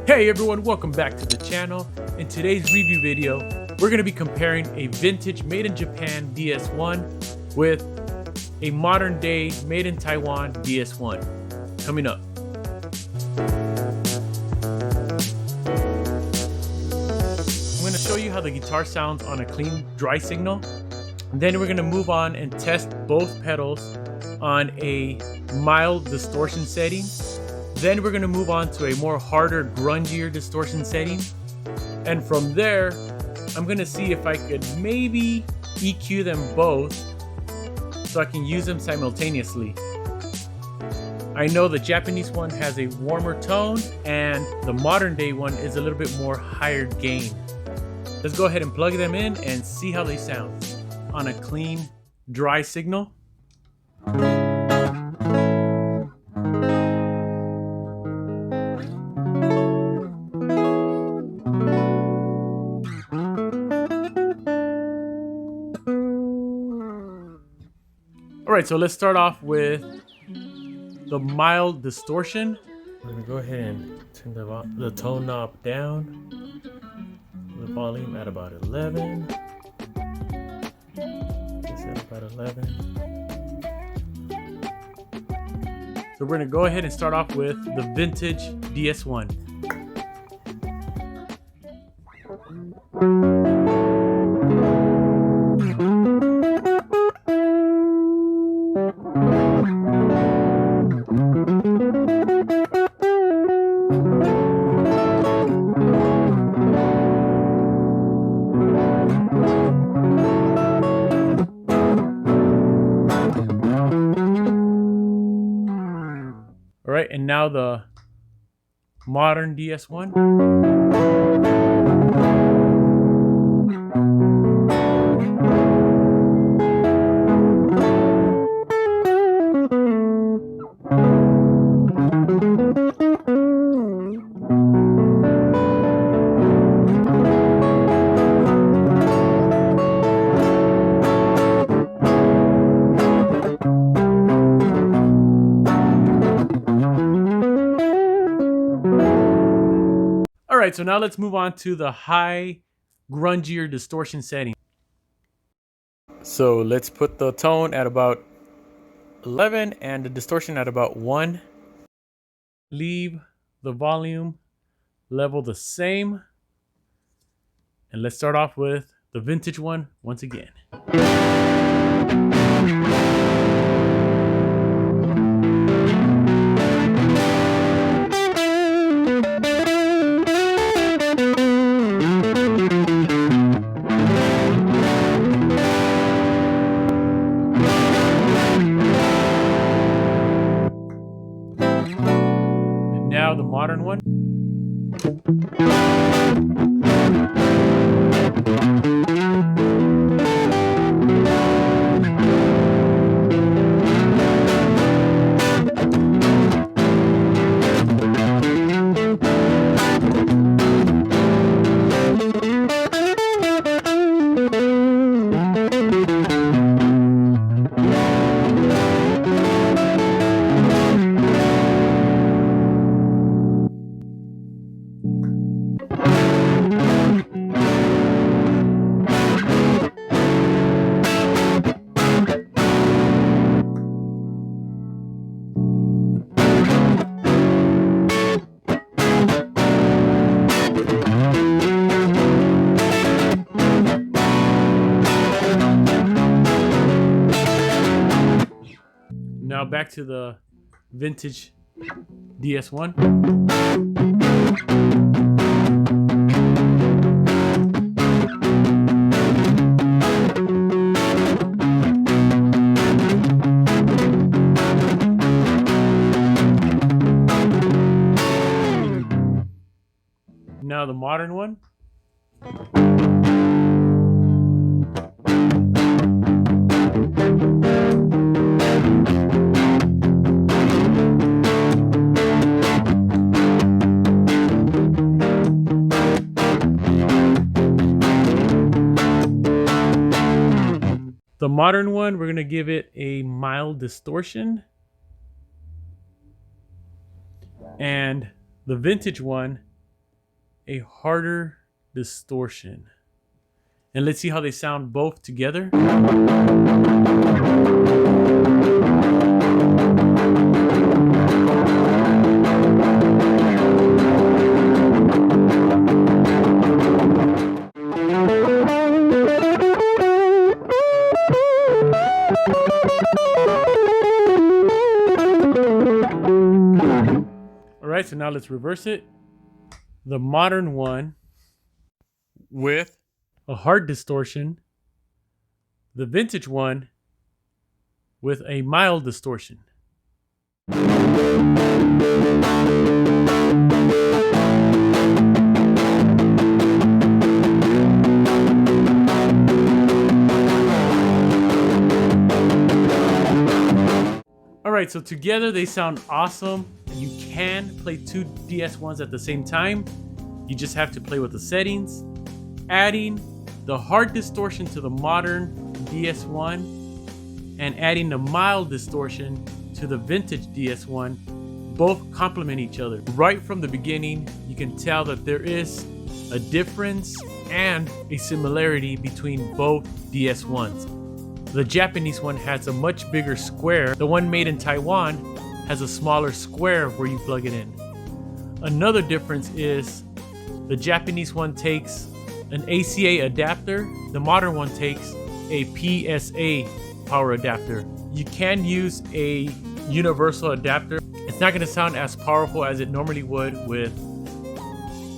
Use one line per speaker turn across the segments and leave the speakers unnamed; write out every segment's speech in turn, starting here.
Hey everyone, welcome back to the channel. In today's review video, we're going to be comparing a vintage made in Japan DS1 with a modern day made in Taiwan DS1. Coming up. I'm going to show you how the guitar sounds on a clean dry signal. And then we're going to move on and test both pedals on a mild distortion setting. Then we're going to move on to a more harder, grungier distortion setting. And from there, I'm going to see if I could maybe EQ them both so I can use them simultaneously. I know the Japanese one has a warmer tone and the modern day one is a little bit more higher gain. Let's go ahead and plug them in and see how they sound on a clean, dry signal. Alright, so let's start off with the mild distortion. I'm going to go ahead and turn the tone knob down. The volume at about 11. This at about 11. So we're going to go ahead and start off with the vintage DS1. All right, and now the modern DS1. Alright, so now let's move on to the high, grungier distortion setting. So let's put the tone at about 11 and the distortion at about 1. Leave the volume level the same. And let's start off with the vintage one once again. Now the modern one. Now back to the vintage DS1. Now the modern one. The modern one, we're going to give it a mild distortion. And the vintage one, a harder distortion. And let's see how they sound both together. Alright, so now let's reverse it. The modern one with a hard distortion. The vintage one with a mild distortion. Alright, so together they sound awesome. You can play two DS1s at the same time. You just have to play with the settings. Adding the hard distortion to the modern DS1 and adding the mild distortion to the vintage DS1 both complement each other. Right from the beginning, you can tell that there is a difference and a similarity between both DS1s. The Japanese one has a much bigger square. The one made in Taiwan has a smaller square where you plug it in. Another difference is the Japanese one takes an ACA adapter. The modern one takes a PSA power adapter. You can use a universal adapter. It's not going to sound as powerful as it normally would with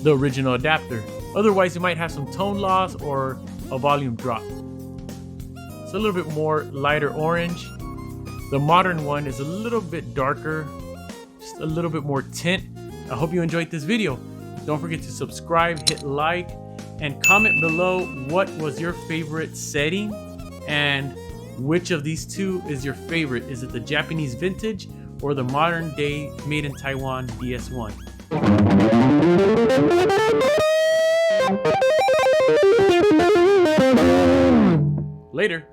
the original adapter. Otherwise, you might have some tone loss or a volume drop. It's a little bit more lighter orange. The modern one is a little bit darker, just a little bit more tint. I hope you enjoyed this video. Don't forget to subscribe, hit like, and comment below what was your favorite setting and which of these two is your favorite. Is it the Japanese vintage or the modern day made in Taiwan DS1? Later.